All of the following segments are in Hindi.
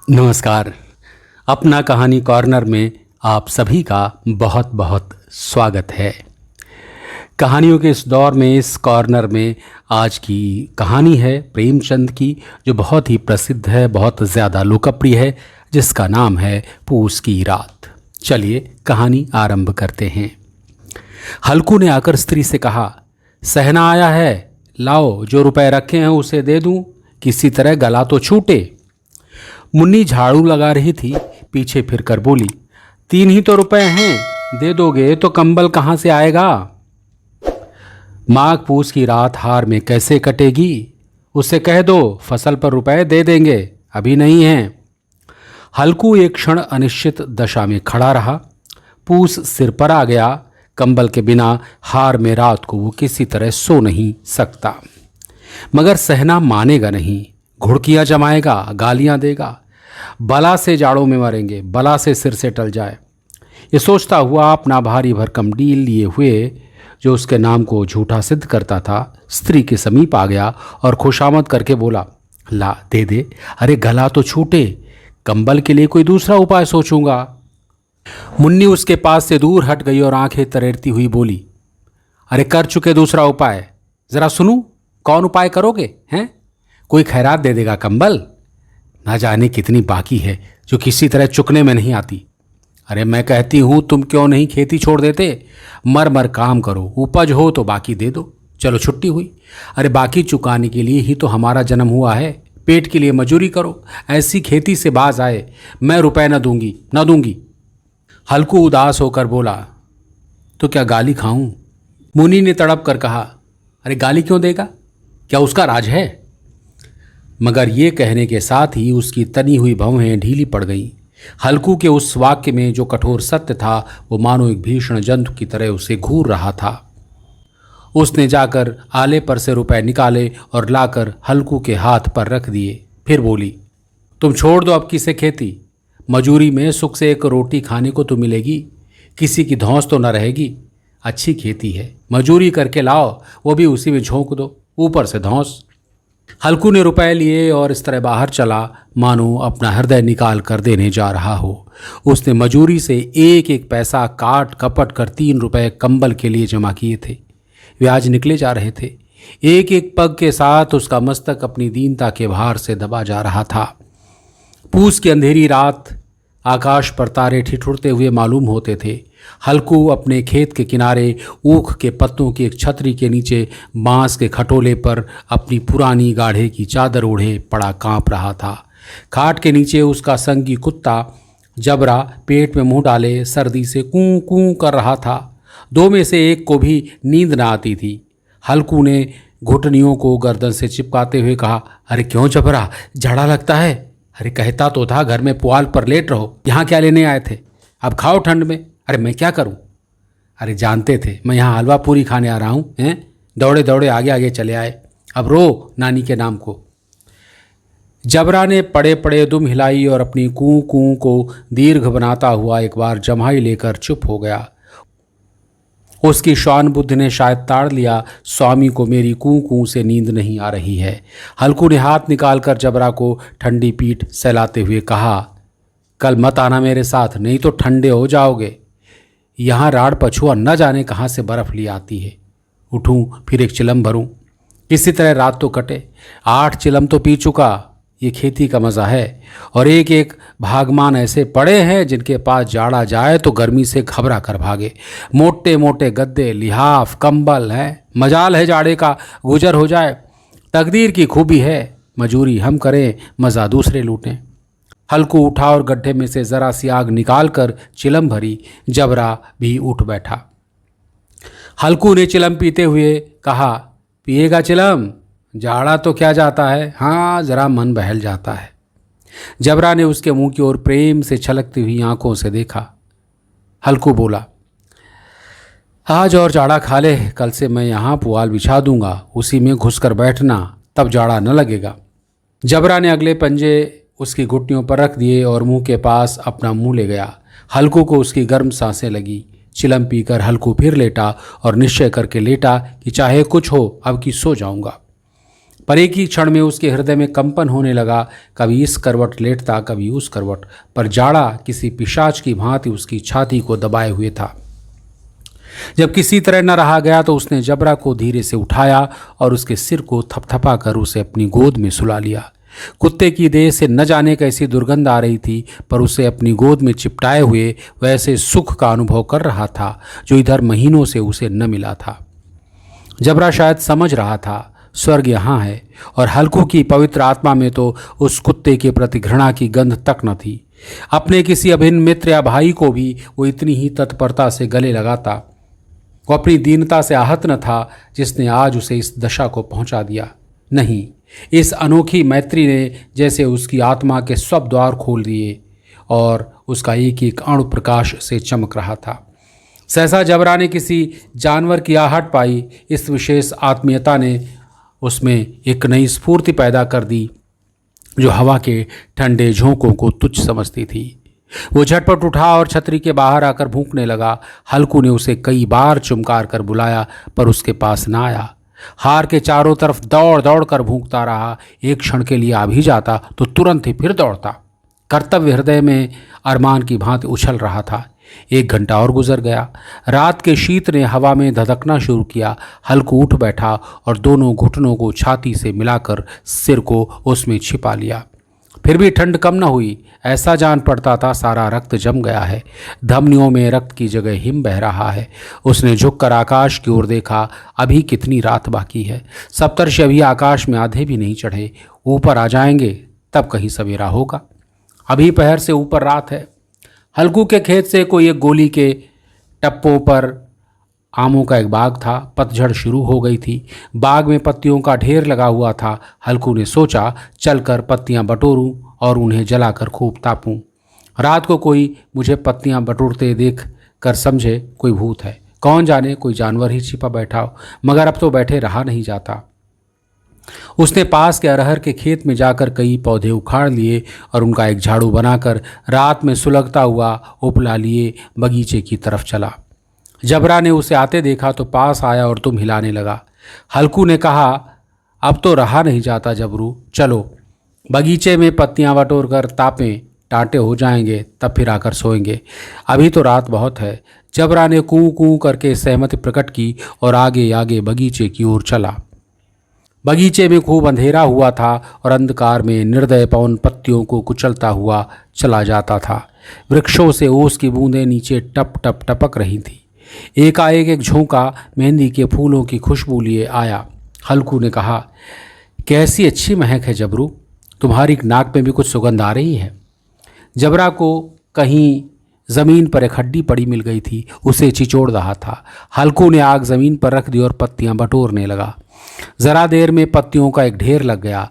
नमस्कार। अपना कहानी कॉर्नर में आप सभी का बहुत बहुत स्वागत है। कहानियों के इस दौर में इस कॉर्नर में आज की कहानी है प्रेमचंद की, जो बहुत ही प्रसिद्ध है, बहुत ज़्यादा लोकप्रिय है, जिसका नाम है पूस की रात। चलिए कहानी आरंभ करते हैं। हल्कू ने आकर स्त्री से कहा, सहना आया है, लाओ जो रुपए रखे हैं उसे दे दूं, किसी तरह गला तो छूटे। मुन्नी झाड़ू लगा रही थी, पीछे फिरकर बोली, 3 ही तो रुपए हैं, दे दोगे तो कंबल कहाँ से आएगा। माघ पूस की रात हार में कैसे कटेगी, उससे कह दो फसल पर रुपए दे देंगे, अभी नहीं हैं। हल्कू एक क्षण अनिश्चित दशा में खड़ा रहा। पूस सिर पर आ गया, कंबल के बिना हार में रात को वो किसी तरह सो नहीं सकता। मगर सहना मानेगा नहीं, घुड़कियां जमाएगा, गालियां देगा, बला से जाड़ों में मरेंगे, बला से सिर से टल जाए। ये सोचता हुआ अपना भारी भरकम डील लिए हुए, जो उसके नाम को झूठा सिद्ध करता था, स्त्री के समीप आ गया और खुशामद करके बोला, ला दे दे, अरे गला तो छूटे, कंबल के लिए कोई दूसरा उपाय सोचूंगा। मुन्नी उसके पास से दूर हट गई और आंखें तरेरती हुई बोली, अरे कर चुके दूसरा उपाय, जरा सुनूं, कौन उपाय करोगे हैं? कोई खैरात दे देगा कंबल, ना जाने कितनी बाकी है जो किसी तरह चुकने में नहीं आती। अरे मैं कहती हूँ तुम क्यों नहीं खेती छोड़ देते, मर मर काम करो, उपज हो तो बाकी दे दो, चलो छुट्टी हुई। अरे बाकी चुकाने के लिए ही तो हमारा जन्म हुआ है, पेट के लिए मजूरी करो, ऐसी खेती से बाज आए, मैं रुपए न दूंगी। हल्कू उदास होकर बोला, तो क्या गाली खाऊं? मुनि ने तड़प कर कहा, अरे गाली क्यों देगा, क्या उसका राज है? मगर ये कहने के साथ ही उसकी तनी हुई भौहें ढीली पड़ गईं। हल्कू के उस वाक्य में जो कठोर सत्य था, वो मानो एक भीषण जंतु की तरह उसे घूर रहा था। उसने जाकर आले पर से रुपए निकाले और लाकर हल्कू के हाथ पर रख दिए। फिर बोली, तुम छोड़ दो अब किसे खेती, मजूरी में सुख से एक रोटी खाने को तो मिलेगी, किसी की धौंस तो न रहेगी। अच्छी खेती है, मजूरी करके लाओ, वो भी उसी में झोंक दो, ऊपर से धौंस। हल्कू ने रुपए लिए और इस तरह बाहर चला मानो अपना हृदय निकाल कर देने जा रहा हो। उसने मजूरी से एक एक पैसा काट कपट कर 3 रुपए कंबल के लिए जमा किए थे। ब्याज निकले जा रहे थे। एक एक पग के साथ उसका मस्तक अपनी दीनता के भार से दबा जा रहा था। पूस की अंधेरी रात, आकाश पर तारे ठिठुरते हुए मालूम होते थे। हल्कू अपने खेत के किनारे ऊख के पत्तों की एक छतरी के नीचे बांस के खटोले पर अपनी पुरानी गाढ़े की चादर ओढ़े पड़ा कांप रहा था। खाट के नीचे उसका संगी कुत्ता जबरा पेट में मुंह डाले सर्दी से कूं कूं कर रहा था। 2 में से एक को भी नींद न आती थी। हल्कू ने घुटनियों को गर्दन से चिपकाते हुए कहा, अरे क्यों जबरा, झाड़ा लगता है? अरे कहता तो था घर में पुआल पर लेट रहो, यहाँ क्या लेने आए थे? अब खाओ ठंड में। अरे मैं क्या करूं? अरे जानते थे मैं यहाँ हलवा पूरी खाने आ रहा हूँ हैं? दौड़े दौड़े आगे आगे चले आए, अब रो नानी के नाम को। जबरा ने पड़े पड़े दुम हिलाई और अपनी कूं कूं को दीर्घ बनाता हुआ एक बार जम्हाई लेकर चुप हो गया। उसकी श्वान बुद्ध ने शायद ताड़ लिया, स्वामी को मेरी कूं कूं से नींद नहीं आ रही है। हल्कू ने हाथ निकालकर जबरा को ठंडी पीठ सहलाते हुए कहा, कल मत आना मेरे साथ, नहीं तो ठंडे हो जाओगे। यहाँ राड़ पछुआ न जाने कहाँ से बर्फ़ ली आती है। उठूं फिर एक चिलम भरूं, किसी तरह रात तो कटे। 8 चिलम तो पी चुका, ये खेती का मज़ा है। और एक एक भागमान ऐसे पड़े हैं जिनके पास जाड़ा जाए तो गर्मी से घबरा कर भागे। मोटे मोटे गद्दे, लिहाफ, कंबल हैं, मजाल है जाड़े का गुजर हो जाए। तकदीर की खूबी है, मजूरी हम करें, मज़ा दूसरे लूटें। हल्कू उठा और गड्ढे में से ज़रा सी आग निकाल कर चिलम भरी। जबरा भी उठ बैठा। हल्कू ने चिलम पीते हुए कहा, पिएगा चिलम? जाड़ा तो क्या जाता है, हाँ ज़रा मन बहल जाता है। जबरा ने उसके मुंह की ओर प्रेम से छलकती हुई आंखों से देखा। हल्कू बोला, आज और जाड़ा खा ले, कल से मैं यहाँ पुआल बिछा दूंगा, उसी में घुसकर बैठना, तब जाड़ा न लगेगा। जबरा ने अगले पंजे उसकी घुटनियों पर रख दिए और मुंह के पास अपना मुंह ले गया। हल्कू को उसकी गर्म सांसें लगी। चिलम पीकर हल्कू फिर लेटा और निश्चय करके लेटा कि चाहे कुछ हो अब की सो जाऊंगा। पर एक ही क्षण में उसके हृदय में कंपन होने लगा। कभी इस करवट लेटता, कभी उस करवट, पर जाड़ा किसी पिशाच की भांति उसकी छाती को दबाए हुए था। जब किसी तरह न रहा गया तो उसने जबरा को धीरे से उठाया और उसके सिर को थपथपा कर उसे अपनी गोद में सुला लिया। कुत्ते की देह से न जाने कैसी दुर्गंध आ रही थी, पर उसे अपनी गोद में चिपटाए हुए वैसे सुख का अनुभव कर रहा था जो इधर महीनों से उसे न मिला था। जबरा शायद समझ रहा था स्वर्ग यहाँ है, और हल्कू की पवित्र आत्मा में तो उस कुत्ते के प्रति घृणा की गंध तक न थी। अपने किसी अभिन्न मित्र या भाई को भी वो इतनी ही तत्परता से गले लगाता। वो अपनी दीनता से आहत न था जिसने आज उसे इस दशा को पहुंचा दिया। नहीं, इस अनोखी मैत्री ने जैसे उसकी आत्मा के सब द्वार खोल दिए और उसका एक एक अणु प्रकाश से चमक रहा था। सहसा जबरा ने किसी जानवर की आहट पाई। इस विशेष आत्मीयता ने उसमें एक नई स्फूर्ति पैदा कर दी जो हवा के ठंडे झोंकों को तुच्छ समझती थी। वो झटपट उठा और छतरी के बाहर आकर भूंकने लगा। हल्कू ने उसे कई बार चुमकार कर बुलाया, पर उसके पास ना आया। हार के चारों तरफ दौड़ दौड़ कर भूंकता रहा। एक क्षण के लिए आ भी जाता तो तुरंत ही फिर दौड़ता। कर्तव्य हृदय में अरमान की भांति उछल रहा था। 1 घंटा और गुजर गया। रात के शीत ने हवा में धधकना शुरू किया। हल्कू उठ बैठा और दोनों घुटनों को छाती से मिलाकर सिर को उसमें छिपा लिया। फिर भी ठंड कम न हुई। ऐसा जान पड़ता था सारा रक्त जम गया है, धमनियों में रक्त की जगह हिम बह रहा है। उसने झुककर आकाश की ओर देखा। अभी कितनी रात बाकी है। सप्तर्षि अभी आकाश में आधे भी नहीं चढ़े। ऊपर आ जाएंगे तब कहीं सवेरा होगा। अभी पहर से ऊपर रात है। हल्कू के खेत से कोई एक गोली के टप्पों पर आमों का एक बाग था। पतझड़ शुरू हो गई थी। बाग में पत्तियों का ढेर लगा हुआ था। हल्कू ने सोचा चलकर पत्तियां बटोरूं और उन्हें जलाकर खूब तापूं। रात को कोई मुझे पत्तियां बटोरते देख कर समझे कोई भूत है। कौन जाने कोई जानवर ही छिपा बैठा हो, मगर अब तो बैठे रहा नहीं जाता। उसने पास के अरहर के खेत में जाकर कई पौधे उखाड़ लिए और उनका एक झाड़ू बनाकर रात में सुलगता हुआ उपला लिए बगीचे की तरफ चला। जबरा ने उसे आते देखा तो पास आया और तुम हिलाने लगा। हल्कू ने कहा, अब तो रहा नहीं जाता जबरू, चलो बगीचे में पत्तियां बटोर कर तापें, टांटे हो जाएंगे तब फिर आकर सोएंगे। अभी तो रात बहुत है। जबरा ने कूं कूं करके सहमति प्रकट की और आगे आगे बगीचे की ओर चला। बगीचे में खूब अंधेरा हुआ था और अंधकार में निर्दय पवन पत्तियों को कुचलता हुआ चला जाता था। वृक्षों से ओस की बूंदें नीचे टप टप टपक रही थी। एकाएक एक झोंका मेहंदी के फूलों की खुशबू लिए आया। हल्कू ने कहा, कैसी अच्छी महक है जबरू, तुम्हारी नाक में भी कुछ सुगंध आ रही है। जबरा को कहीं ज़मीन पर एक हड्डी पड़ी मिल गई थी, उसे चिचोड़ रहा था। हल्कू ने आग ज़मीन पर रख दी और पत्तियां बटोरने लगा। ज़रा देर में पत्तियों का एक ढेर लग गया।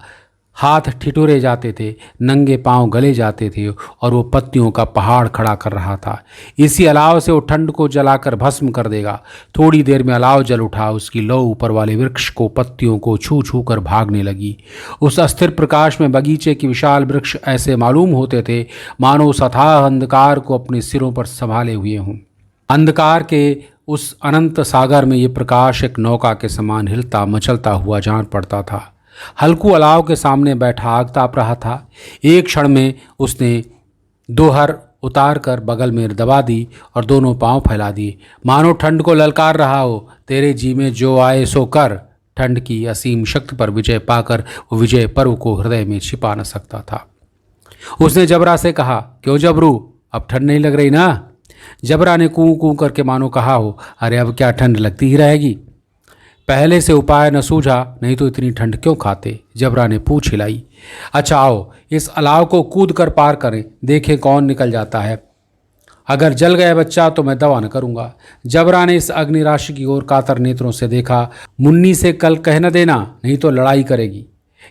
हाथ ठिठुरे जाते थे, नंगे पांव गले जाते थे और वो पत्तियों का पहाड़ खड़ा कर रहा था। इसी अलाव से वो ठंड को जलाकर भस्म कर देगा। थोड़ी देर में अलाव जल उठा। उसकी लौ ऊपर वाले वृक्ष को पत्तियों को छू छू कर भागने लगी। उस अस्थिर प्रकाश में बगीचे के विशाल वृक्ष ऐसे मालूम होते थे मानो उस अथाह अंधकार को अपने सिरों पर संभाले हुए हों। अंधकार के उस अनंत सागर में ये प्रकाश एक नौका के समान हिलता मचलता हुआ जान पड़ता था। हल्कू अलाव के सामने बैठा आग ताप रहा था। एक क्षण में उसने दोहर उतार कर बगल में दबा दी और दोनों पांव फैला दिए, मानो ठंड को ललकार रहा हो, तेरे जी में जो आए सो कर। ठंड की असीम शक्ति पर विजय पाकर वो विजय पर्व को हृदय में छिपा न सकता था। उसने जबरा से कहा, क्यों जबरू, अब ठंड नहीं लग रही ना? जबरा ने कूं कूं करके मानो कहा हो, अरे अब क्या ठंड लगती ही रहेगी। पहले से उपाय न सूझा, नहीं तो इतनी ठंड क्यों खाते? जबरा ने पूछ हिलाई। अच्छा आओ इस अलाव को कूद कर पार करें, देखें कौन निकल जाता है। अगर जल गया बच्चा तो मैं दवा न करूँगा। जबरा ने इस अग्निराशि की ओर कातर नेत्रों से देखा। मुन्नी से कल कह न देना, नहीं तो लड़ाई करेगी।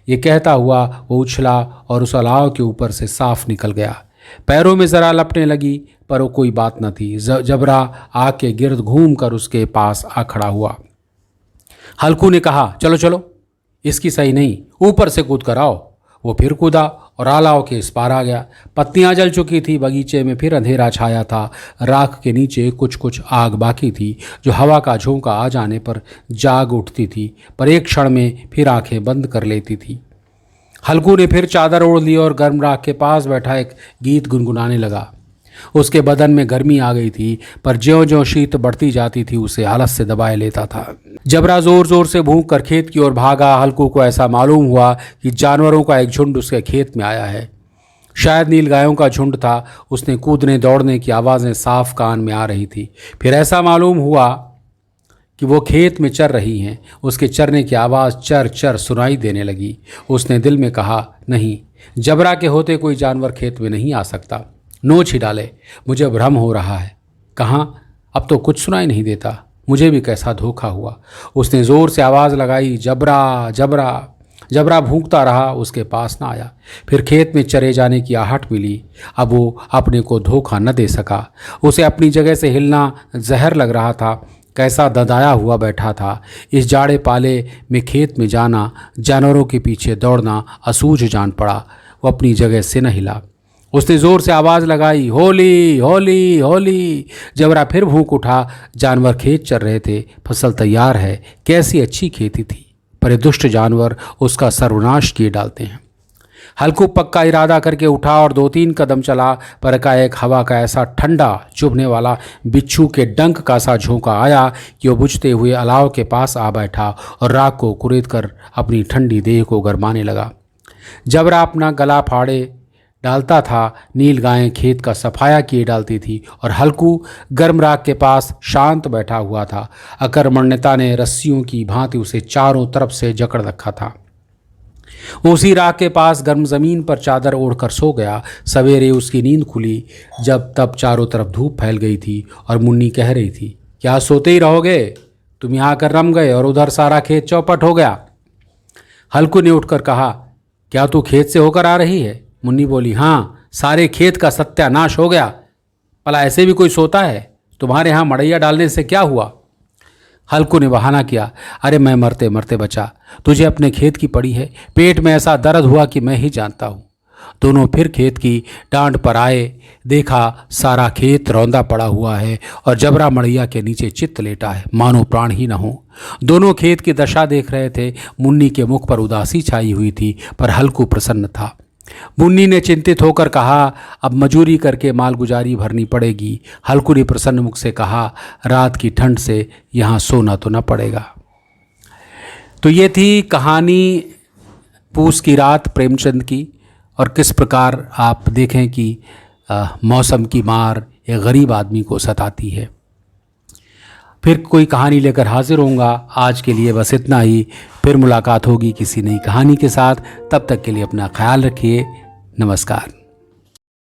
ये कहता हुआ वो उछला और उस अलाव के ऊपर से साफ निकल गया। पैरों में ज़रा लपटने लगी, पर वो कोई बात न थी। जबरा आग के गिर्द घूम कर उसके पास आ खड़ा हुआ। हल्कू ने कहा, चलो चलो, इसकी सही नहीं, ऊपर से कूद कर आओ। वो फिर कूदा और अलाव के इस पार आ गया। पत्तियां जल चुकी थी, बगीचे में फिर अंधेरा छाया था। राख के नीचे कुछ कुछ आग बाकी थी जो हवा का झोंका आ जाने पर जाग उठती थी, पर एक क्षण में फिर आंखें बंद कर लेती थी। हल्कू ने फिर चादर ओढ़ ली और गर्म राख के पास बैठा एक गीत गुनगुनाने लगा। उसके बदन में गर्मी आ गई थी, पर ज्यों ज्यों शीत बढ़ती जाती थी उसे आलस से दबाए लेता था। जबरा जोर जोर से भूख कर खेत की ओर भागा। हल्कू को ऐसा मालूम हुआ कि जानवरों का एक झुंड उसके खेत में आया है। शायद नील गायों का झुंड था। उसने कूदने दौड़ने की आवाज़ें साफ कान में आ रही थी। फिर ऐसा मालूम हुआ कि वो खेत में चर रही हैं। उसके चरने की आवाज़ चर चर सुनाई देने लगी। उसने दिल में कहा, नहीं, जबरा के होते कोई जानवर खेत में नहीं आ सकता। नोच ही डाले, मुझे भ्रम हो रहा है। कहाँ, अब तो कुछ सुनाई नहीं देता। मुझे भी कैसा धोखा हुआ। उसने ज़ोर से आवाज़ लगाई, जबरा जबरा। जबरा भूखता रहा, उसके पास ना आया। फिर खेत में चरे जाने की आहट मिली। अब वो अपने को धोखा न दे सका। उसे अपनी जगह से हिलना जहर लग रहा था। कैसा ददाया हुआ बैठा था। इस जाड़े पाले में खेत में जाना, जानवरों के पीछे दौड़ना असूझ जान पड़ा। वो अपनी जगह से न हिला। उसने ज़ोर से आवाज़ लगाई, होली होली होली। जबरा फिर भूख उठा। जानवर खेत चर रहे थे। फसल तैयार है। कैसी अच्छी खेती थी, पर ये दुष्ट जानवर उसका सर्वनाश किए डालते हैं। हल्कू पक्का इरादा करके उठा और 2-3 कदम चला, पर एकाएक हवा का ऐसा ठंडा चुभने वाला बिच्छू के डंक का सा झोंका आया कि वो बुझते हुए अलाव के पास आ बैठा और राख को कुरेद कर अपनी ठंडी देह को गरमाने लगा। जबरा अपना गला फाड़े डालता था। नील गायें खेत का सफाया किए डालती थी और हल्कू गर्म राख के पास शांत बैठा हुआ था। अकर्मण्यता ने रस्सियों की भांति उसे चारों तरफ से जकड़ रखा था। उसी राख के पास गर्म जमीन पर चादर ओढ़कर सो गया। सवेरे उसकी नींद खुली जब तब चारों तरफ धूप फैल गई थी और मुन्नी कह रही थी, क्या सोते ही रहोगे? तुम यहाँ आकर रम गए और उधर सारा खेत चौपट हो गया। हल्कू ने उठकर कहा, क्या तू खेत से होकर आ रही है? मुन्नी बोली, हाँ, सारे खेत का सत्यानाश हो गया। भला ऐसे भी कोई सोता है? तुम्हारे यहाँ मड़ैया डालने से क्या हुआ? हल्कू ने बहाना किया, अरे मैं मरते मरते बचा। तुझे अपने खेत की पड़ी है। पेट में ऐसा दर्द हुआ कि मैं ही जानता हूँ। दोनों फिर खेत की डांड पर आए। देखा सारा खेत रौंदा पड़ा हुआ है और जबरा मड़ैया के नीचे चित्त लेटा है, मानो प्राण ही न हो। दोनों खेत की दशा देख रहे थे। मुन्नी के मुख पर उदासी छाई हुई थी, पर हल्कू प्रसन्न था। मुन्नी ने चिंतित होकर कहा, अब मजूरी करके मालगुजारी भरनी पड़ेगी। हल्कू ने प्रसन्न मुख से कहा, रात की ठंड से यहाँ सोना तो न पड़ेगा। तो ये थी कहानी पूस की रात प्रेमचंद की। और किस प्रकार आप देखें कि मौसम की मार एक गरीब आदमी को सताती है। फिर कोई कहानी लेकर हाजिर होऊंगा। आज के लिए बस इतना ही। फिर मुलाकात होगी किसी नई कहानी के साथ। तब तक के लिए अपना ख्याल रखिए। नमस्कार।